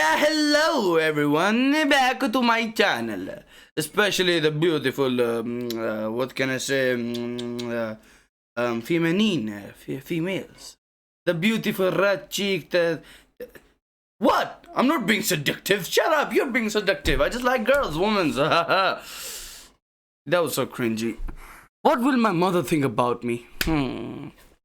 Hello everyone, back to my channel. Especially the beautiful, what can I say, females. The beautiful red-cheeked, what? I'm not being seductive. Shut up, you're being seductive. I just like girls, women. That was so cringy. What will my mother think about me?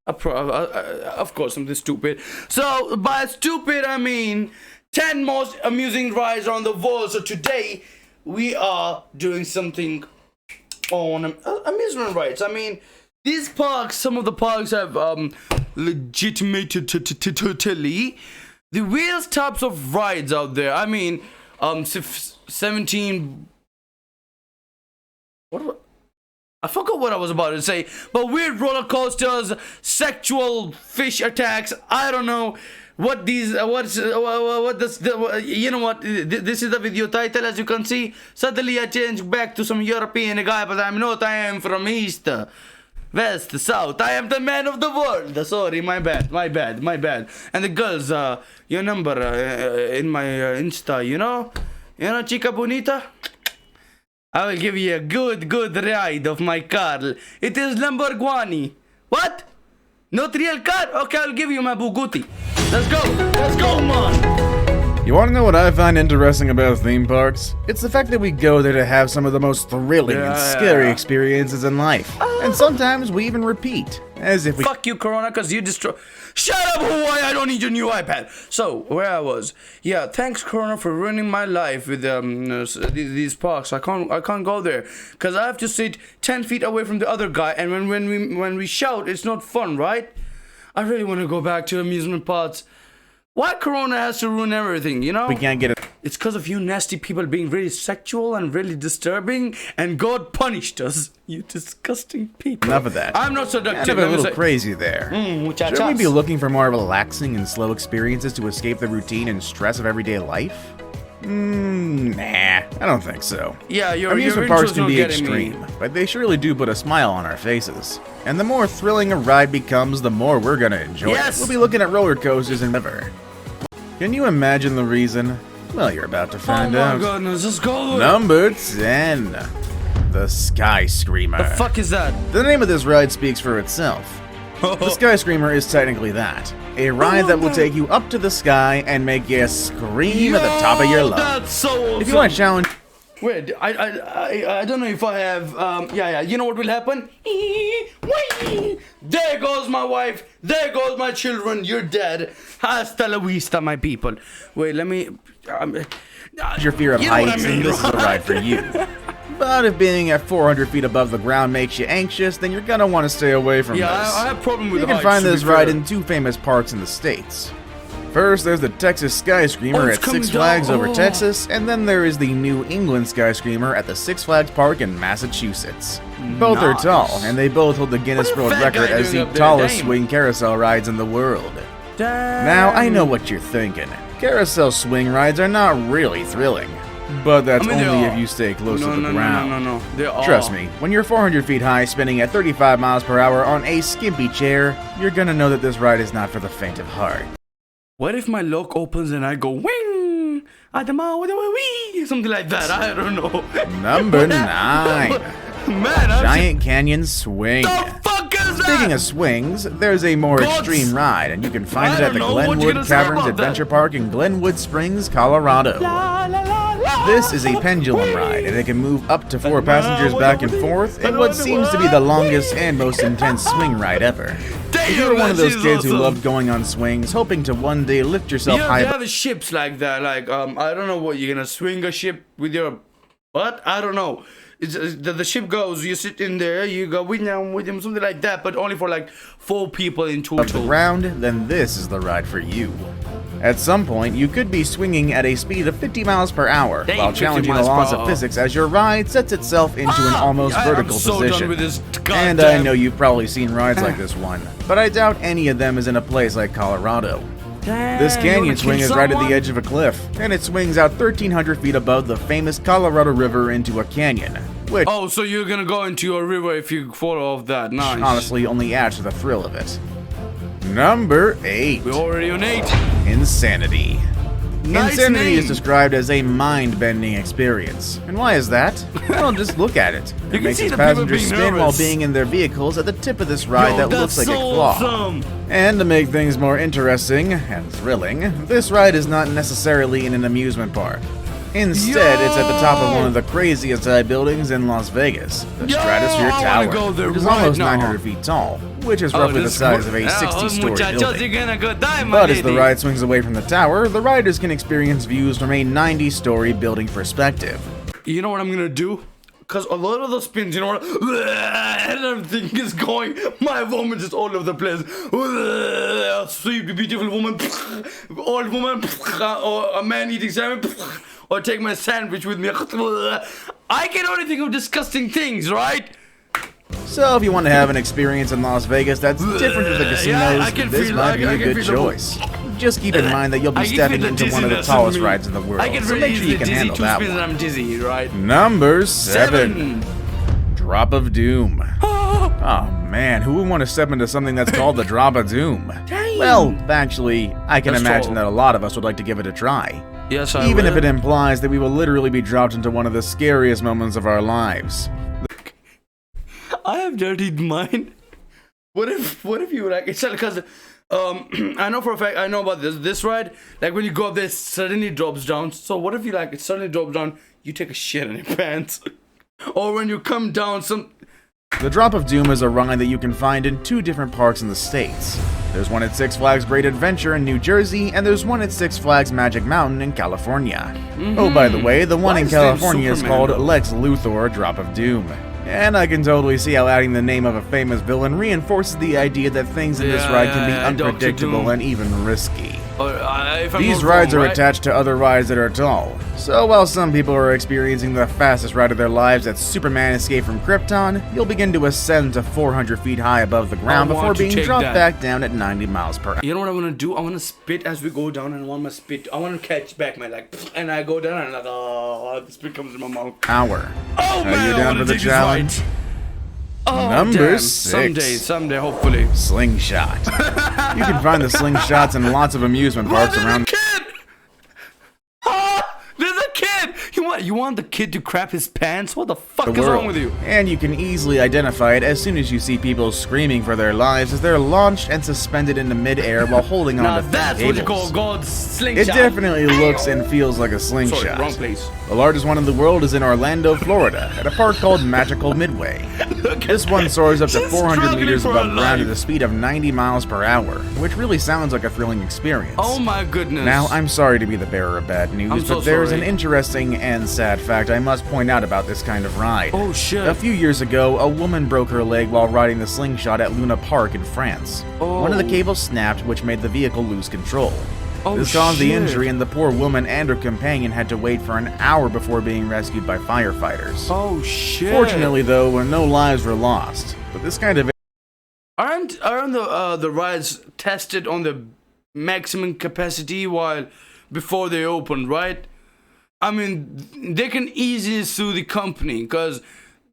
Of course, something stupid. So, by stupid, I mean 10 most amusing rides on the world. So today, we are doing something on amusement rides. I mean, these parks, some of the parks have legitimated totally the various types of rides out there. I mean, 17... I forgot what I was about to say, but weird roller coasters, sexual fish attacks. I don't know what these. You know what? This is the video title, as you can see. Suddenly I changed back to some European guy, but I'm not. I am from East, West, South. I am the man of the world. Sorry, my bad. And the girls, your number in my Insta. You know, chica bonita. I will give you a good ride of my car. It is Lamborghini. What? Not real car? Okay, I'll give you my Bugatti. Let's go, man. You want to know what I find interesting about theme parks? It's the fact that we go there to have some of the most thrilling and scary experiences in life. And sometimes we even repeat, as if we— Fuck you, Corona, because you destroy— Shut up, Hawaii! I don't need your new iPad! So, where I was. Yeah, thanks, Corona, for ruining my life with these parks. I can't go there, because I have to sit 10 feet away from the other guy, and when we shout, it's not fun, right? I really want to go back to amusement parks. Why Corona has to ruin everything, you know? we can't get it. It's because of you nasty people being really sexual and really disturbing, and God punished us. You disgusting people. Enough of that. I'm not seductive. Kind of a little crazy there. Muchachas. Should we be looking for more relaxing and slow experiences to escape the routine and stress of everyday life? Nah, I don't think so. Yeah, your amusement parks can be extreme, but they surely do put a smile on our faces. And the more thrilling a ride becomes, the more we're gonna enjoy it. We'll be looking at roller coasters and river. Can you imagine the reason? Well, you're about to find out. Oh my goodness, let's go. Number 10. The Sky Screamer. The fuck is that? The name of this ride speaks for itself. The Sky Screamer is technically that. A ride that will take you up to the sky and make you scream at the top of your lungs. That's so awesome. If you want to challenge... Wait, I don't know if I have, yeah, you know what will happen? There goes my wife, there goes my children, you're dead. Hasta la vista, my people. Wait, let me, your fear of heights, and this is the ride for you. But if being at 400 feet above the ground makes you anxious, then you're gonna want to stay away from this. Yeah, I have a problem with heights. You can find this ride in two famous parks in the States. First, there's the Texas Sky Screamer at Six Flags over Texas, and then there is the New England Sky Screamer at the Six Flags Park in Massachusetts. Both are tall, and they both hold the Guinness World Record as the tallest swing carousel rides in the world. Now, I know what you're thinking. Carousel swing rides are not really thrilling. But that's only if you stay close to the ground. No. Trust me, when you're 400 feet high spinning at 35 miles per hour on a skimpy chair, you're gonna know that this ride is not for the faint of heart. What if my lock opens and I go wing? Something like that. I don't know. Number 9. Man, Giant Canyon Swing. The fuck is that? Speaking of swings, there's a more extreme ride, and you can find it at the Glenwood Caverns Adventure Park in Glenwood Springs, Colorado. This is a pendulum ride, and it can move up to 4 passengers back and forth in what seems to be the longest and most intense swing ride ever. If you were one of those kids who loved going on swings, hoping to one day lift yourself high... They have ships like that, like, I don't know what, you're gonna swing a ship with your butt? I don't know. The ship goes, you sit in there, you go with him, something like that, but only for like 4 people in total. Off the ground, then this is the ride for you. At some point, you could be swinging at a speed of 50 miles per hour while challenging the laws of physics as your ride sets itself into an almost vertical position. And I know you've probably seen rides like this one, but I doubt any of them is in a place like Colorado. This canyon swing is right at the edge of a cliff, and it swings out 1,300 feet above the famous Colorado River into a canyon, which... Oh, so you're gonna go into a river if you fall off that, nice. Honestly only adds to the thrill of it. Number 8. We're already on 8. Insanity. Nice Insanity name. is described as a mind-bending experience. And why is that? Well, just look at it. It makes its passengers spin while being in their vehicles at the tip of this ride that looks like a claw. Awesome. And to make things more interesting and thrilling, this ride is not necessarily in an amusement park. Instead, it's at the top of one of the craziest high buildings in Las Vegas, the Stratosphere Tower, which is almost 900 feet tall, which is roughly the size of a 60-story building. But as the ride swings away from the tower, the riders can experience views from a 90-story building perspective. You know what I'm gonna do? Because a lot of the spins, you know what? And everything is going. My vomit is all over the place. Sweet, beautiful woman, old woman, or a man eating salmon, or take my sandwich with me. I can only think of disgusting things, right? So if you want to have an experience in Las Vegas that's different to the casinos, this might be a good choice. Just keep in mind that you'll be stepping into one of the tallest rides in the world, so make sure you can handle that one. I'm dizzy, right? Number 7. Drop of Doom. Oh man, who would want to step into something that's called the Drop of Doom? Damn. Well, actually, I can That's imagine tall. that a lot of us would like to give it a try. Yes, I Even will. if it implies that we will literally be dropped into one of the scariest moments of our lives. I have dirtied mine. What if you like? It's because I know for a fact, I know about this ride. Like when you go up there, it suddenly drops down. So what if you like it suddenly drops down? You take a shit in your pants, or when you come down, The Drop of Doom is a ride that you can find in 2 different parks in the States. There's one at Six Flags Great Adventure in New Jersey, and there's one at Six Flags Magic Mountain in California. Oh, by the way, the one in California is called Lex Luthor Drop of Doom. And I can totally see how adding the name of a famous villain reinforces the idea that things in this ride can be unpredictable and even risky. These rides are attached to other rides that are tall. So while some people are experiencing the fastest ride of their lives at Superman Escape from Krypton, you'll begin to ascend to 400 feet high above the ground before being dropped back down at 90 miles per hour. You know what I want to do? I want to spit as we go down, and I want to catch back my leg, and I go down, and like, the spit comes in my mouth. Are you down for the challenge? Oh, Number damn. 6. Someday, hopefully. Slingshot. You can find the slingshots in lots of amusement parks around. There's a kid! You want the kid to crap his pants? What the fuck the is wrong world. with you? And you can easily identify it as soon as you see people screaming for their lives as they're launched and suspended into midair while holding Now on to that's cables. what you call God's slingshot. It definitely looks and feels like a slingshot. Sorry, wrong place. The largest one in the world is in Orlando, Florida, at a park called Magical Midway. This one soars up to 400 meters above ground at a speed of 90 miles per hour, which really sounds like a thrilling experience. Oh my goodness. Now, I'm sorry to be the bearer of bad news, I'm so but there's sorry. an interesting and sad fact I must point out about this kind of ride. Oh shit. A few years ago, a woman broke her leg while riding the Slingshot at Luna Park in France. One of the cables snapped, which made the vehicle lose control. Oh, This caused the shit. injury, and the poor woman and her companion had to wait for an hour before being rescued by firefighters. Oh shit. Fortunately, though, no lives were lost. But this kind of Aren't the rides tested on the maximum capacity before they open, right? I mean, they can easily sue the company because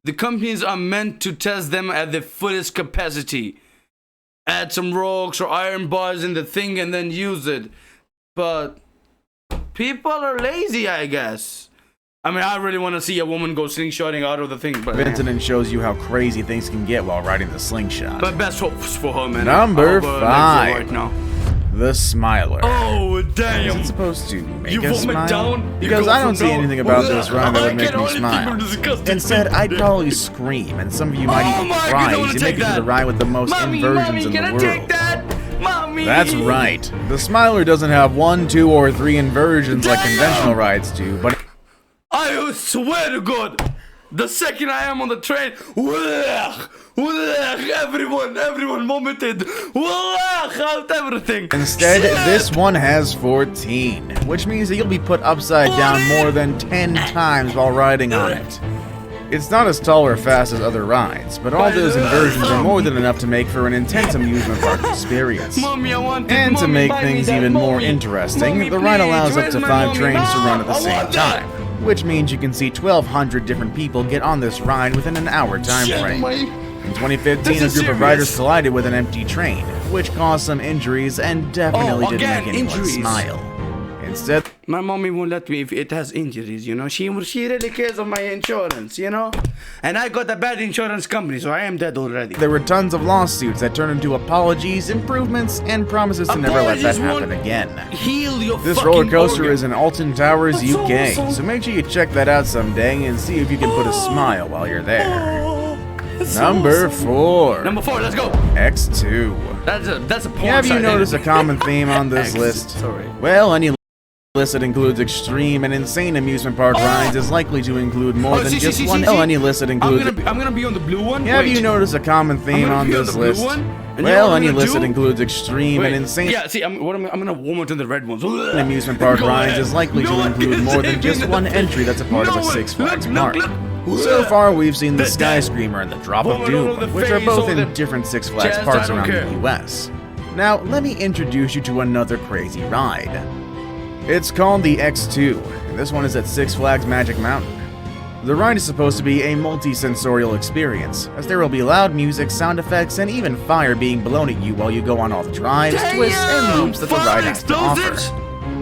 the companies are meant to test them at the fullest capacity. Add some rocks or iron bars in the thing and then use it. But people are lazy, I guess. I mean, I really want to see a woman go slingshotting out of the thing, but incident shows you how crazy things can get while riding the Slingshot. But best hopes for her, man. Number I hope her legs are 5. right now. The Smiler. Oh Is damn! it supposed to make You us vomit smile? down? You Because go I don't from see no- anything about this ride that would I make can me only smile. think of disgusting Instead, things. I'd probably scream, and some of you might Oh even my God, cry I as wanna you take make it to that. the ride with the most inversions in the can I world. take that? Mommy! That's right. The Smiler doesn't have 1, 2, or 3 inversions like Damn. conventional rides do, but I swear to God, the second I am on the train, everyone vomited, out everything. instead, Shit. this one has 14, which means that you'll be put upside down more than 10 times while riding on it. It's not as tall or fast as other rides, but all those inversions are more than enough to make for an intense amusement park experience. Mommy, I want it. And to Mommy, make buy me things that. even more Mommy. interesting, Mommy, the ride please, allows up where's to my 5 mommy? trains to run at the I same want that. time, which means you can see 1,200 different people get on this ride within an hour time Shit, frame. Mike. In 2015, This a is group of serious. riders collided with an empty train, which caused some injuries and definitely didn't again, make anyone injuries. smile. Instead, My mommy won't let me if it has injuries, you know. She really cares of my insurance, you know. And I got a bad insurance company, so I am dead already. There were tons of lawsuits that turned into apologies, improvements, and promises to never let that happen again. Heal your This fucking roller coaster organ. is in Alton Towers, That's UK, awesome. so make sure you check that out someday and see if you can put a smile while you're there. That's Number awesome. 4. Number 4, let's go. X2. That's a porn Have you site, noticed a anyway. common theme on this X, list? sorry. Well, any list that includes extreme and insane amusement park rides is likely to include more than just one. Well, any list that includes. I'm gonna be on the blue one. Have Wait. you noticed a common theme on be on this the blue list? one, and you know Well, what I'm any gonna list do? that includes extreme Wait, and insane. Yeah, see, I'm gonna warm up to the red ones. Amusement park Go rides ahead. is likely No to one include can more say than just me one nothing. entry that's a part of No a one- Six Flags look, park. look. So far, we've seen the That- Sky Screamer and the Drop of Woman over Doom, the which are face both over in the different Six Flags chest, I parks don't around care. the US. Now, let me introduce you to another crazy ride. It's called the X2, and this one is at Six Flags Magic Mountain. The ride is supposed to be a multi-sensorial experience, as there will be loud music, sound effects, and even fire being blown at you while you go on all the drives, twists, and loops that the Fire ride has to offer. explosives!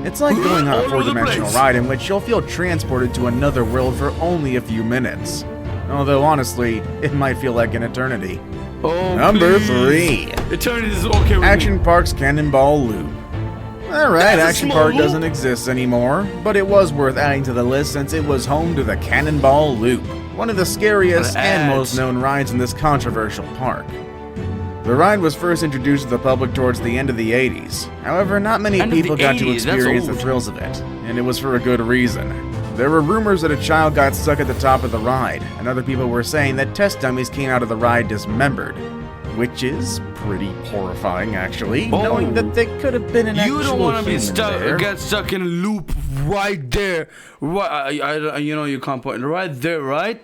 It's like going on All a over the four-dimensional place. ride in which you'll feel transported to another world for only a few minutes. Although honestly, it might feel like an eternity. Oh, Number please. 3. Eternity is okay with Action me. Park's Cannonball Loop. Alright, That's a Action small Park loop. doesn't exist anymore, but it was worth adding to the list since it was home to the Cannonball Loop, one of the scariest and most known rides in this controversial park. The ride was first introduced to the public towards the end of the 80s. However, not many End of the people got to 80s, that's experience the old. thrills of it, and it was for a good reason. There were rumors that a child got stuck at the top of the ride, and other people were saying that test dummies came out of the ride dismembered. Which is pretty horrifying, actually, knowing that they could have been an actual You don't want to be human stuck, there. get stuck in a loop right there. Right, you know you can't point right there, right?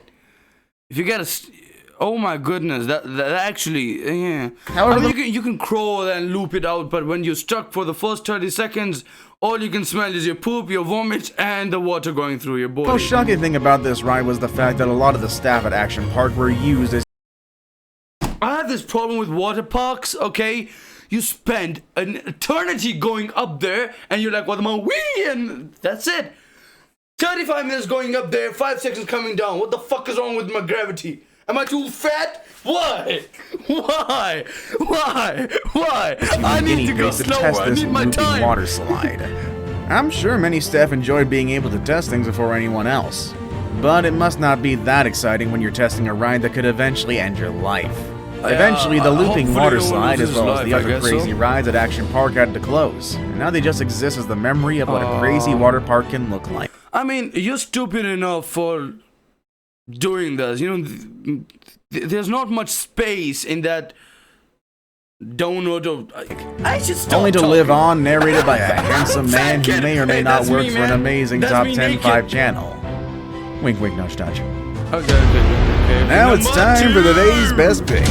If you get oh my goodness, that actually, yeah. However, I mean, you can crawl and loop it out, but when you're stuck for the first 30 seconds, all you can smell is your poop, your vomit, and the water going through your body. The most shocking thing about this ride was the fact that a lot of the staff at Action Park were used as I have this problem with water parks, okay? You spend an eternity going up there, and you're like, what am I, wee? And that's it. 35 minutes going up there, 5 seconds coming down. What the fuck is wrong with my gravity? Am I too fat? Why? Why? Why? Why? I need to go to slower. test I this need my looping time. water slide. I'm sure many staff enjoyed being able to test things before anyone else. But it must not be that exciting when you're testing a ride that could eventually end your life. Eventually, the looping hopefully water no one slide, as loses well as his the life, I other guess so. crazy rides at Action Park, had to close. And now they just exist as the memory of what a crazy water park can look like. I mean, you're stupid enough for doing this. You know, there's not much space in that donut of. I should stop Only to talking. live on, narrated by a handsome man who Fat may or may kid. not That's work me, for an man. amazing That's top me 10 naked. 5 channel. Wink, wink, nudge, nudge. Okay. Now it's Number time for the 2. day's best pick.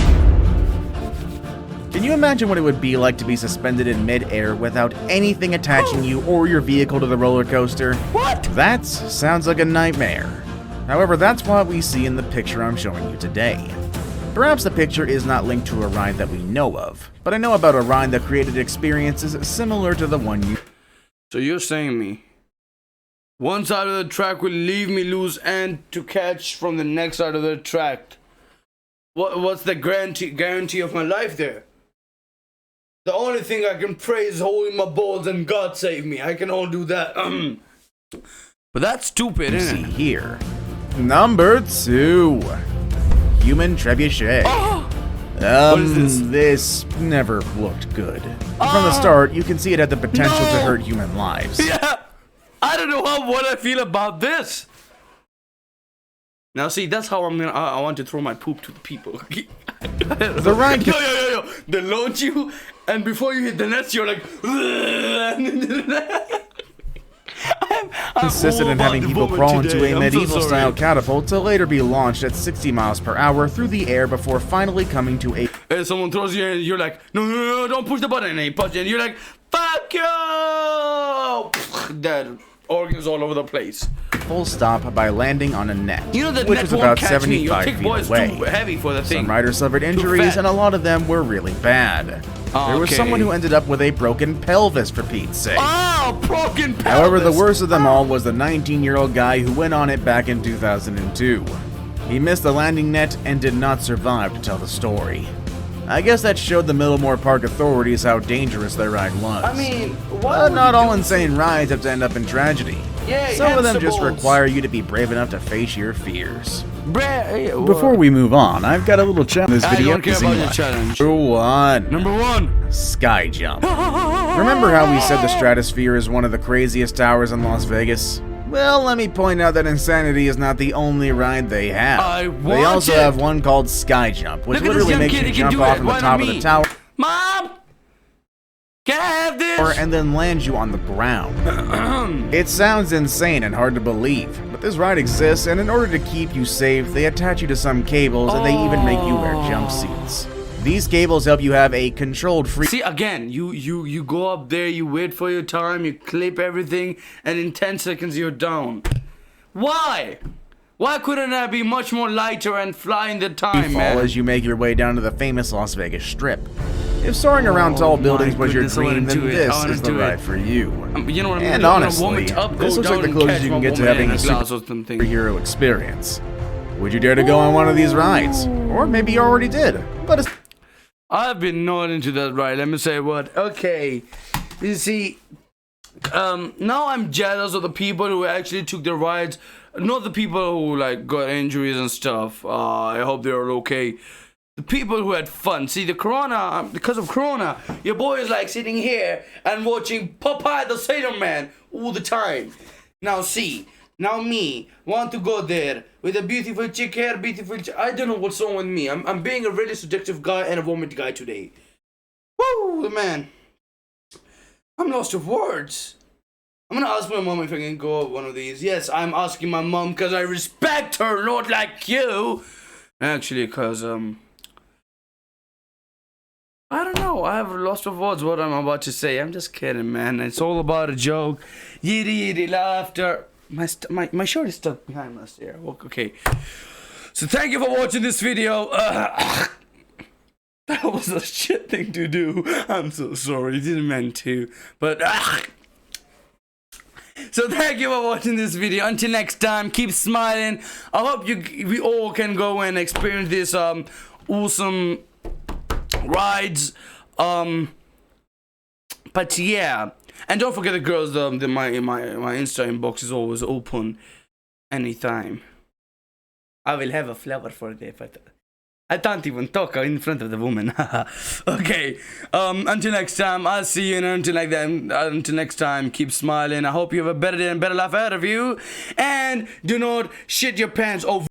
Can you imagine what it would be like to be suspended in mid-air without anything attaching you or your vehicle to the roller coaster? What? That sounds like a nightmare. However, that's what we see in the picture I'm showing you today. Perhaps the picture is not linked to a ride that we know of, but I know about a ride that created experiences similar to the one you... So you're saying me one side of the track will leave me loose and to catch from the next side of the track? What's the guarantee of my life there? The only thing I can pray is holding my balls and God save me. I can all do that. But that's stupid, see isn't it? here. Number 2. Human Trebuchet. What is this? This never looked good. From the start, you can see it had the potential to hurt human lives. Yeah, I don't know what I feel about this. Now see, that's how I want to throw my poop to the people. The ride Yo. They launch you, and before you hit the nets, you're like. consisted in having people crawl into a medieval-style catapult to later be launched at 60 miles per hour through the air before finally coming to a... Hey, someone throws you and you're like, no, don't push the button. And he punches you and you're like, fuck you! Dead. Organs all over the place. full stop by landing on a net, You know that which net was won't about catch me. Your 75 kick feet boy is away. too heavy for the thing. Some riders suffered injuries, fat. and a lot of them were really bad. There was someone who ended up with a broken pelvis, for Pete's sake. Oh, broken pelvis! However, the worst of them all was the 19-year-old guy who went on it back in 2002. He missed the landing net and did not survive to tell the story. I guess that showed the Middlemore Park authorities how dangerous their ride was. I mean, but not all insane rides have to end up in tragedy. Yeah, some of them just require you to be brave enough to face your fears. Before we move on, I've got a little challenge in this video. I don't care about your challenge. Number one. Sky jump. Remember how we said the Stratosphere is one of the craziest towers in Las Vegas? Well, let me point out that Insanity is not the only ride they have. They also have one called Sky Jump, which literally makes you jump off from the top of the tower. Mom! Can I have this? And then lands you on the ground. It sounds insane and hard to believe, but this ride exists, and in order to keep you safe, they attach you to some cables, and they even make you wear jumpsuits. These cables help you have a controlled free. See, again, you go up there, you wait for your time, you clip everything, and in 10 seconds you're down. Why? Why couldn't I be much more lighter and fly in the time, man? As you make your way down to the famous Las Vegas Strip. If soaring around tall buildings was your dream, then this is the ride for you. You know what I mean? And honestly, this looks like the closest you can get to having a superhero experience. Would you dare to go on one of these rides? Or maybe you already did, but it's... I've been not into that ride, let me say what. Okay, you see, now I'm jealous of the people who actually took the rides, not the people who like got injuries and stuff. I hope they're okay. The people who had fun. See, because of Corona, your boy is like sitting here and watching Popeye the Sailor Man all the time. Now see, now me want to go there with a beautiful chick hair, I don't know what's wrong with me. I'm being a really seductive guy and a vomit guy today. Woo, man. I'm lost of words. I'm gonna ask my mom if I can go on one of these. Yes, I'm asking my mom because I respect her, not like you. Actually, because, I don't know. I have lost of words what I'm about to say. I'm just kidding, man. It's all about a joke. Yiddy laughter. My shirt is stuck behind my ear. Okay. So thank you for watching this video. That was a shit thing to do. I'm so sorry. Didn't mean to. But so thank you for watching this video. Until next time, keep smiling. I hope we all can go and experience this awesome rides. But yeah. And don't forget the girls, my Insta inbox is always open anytime. I will have a flower for them, but I can't even talk in front of the woman. Okay, until next time, I'll see you, and until next time, keep smiling. I hope you have a better day and better life ahead of you. And do not shit your pants over.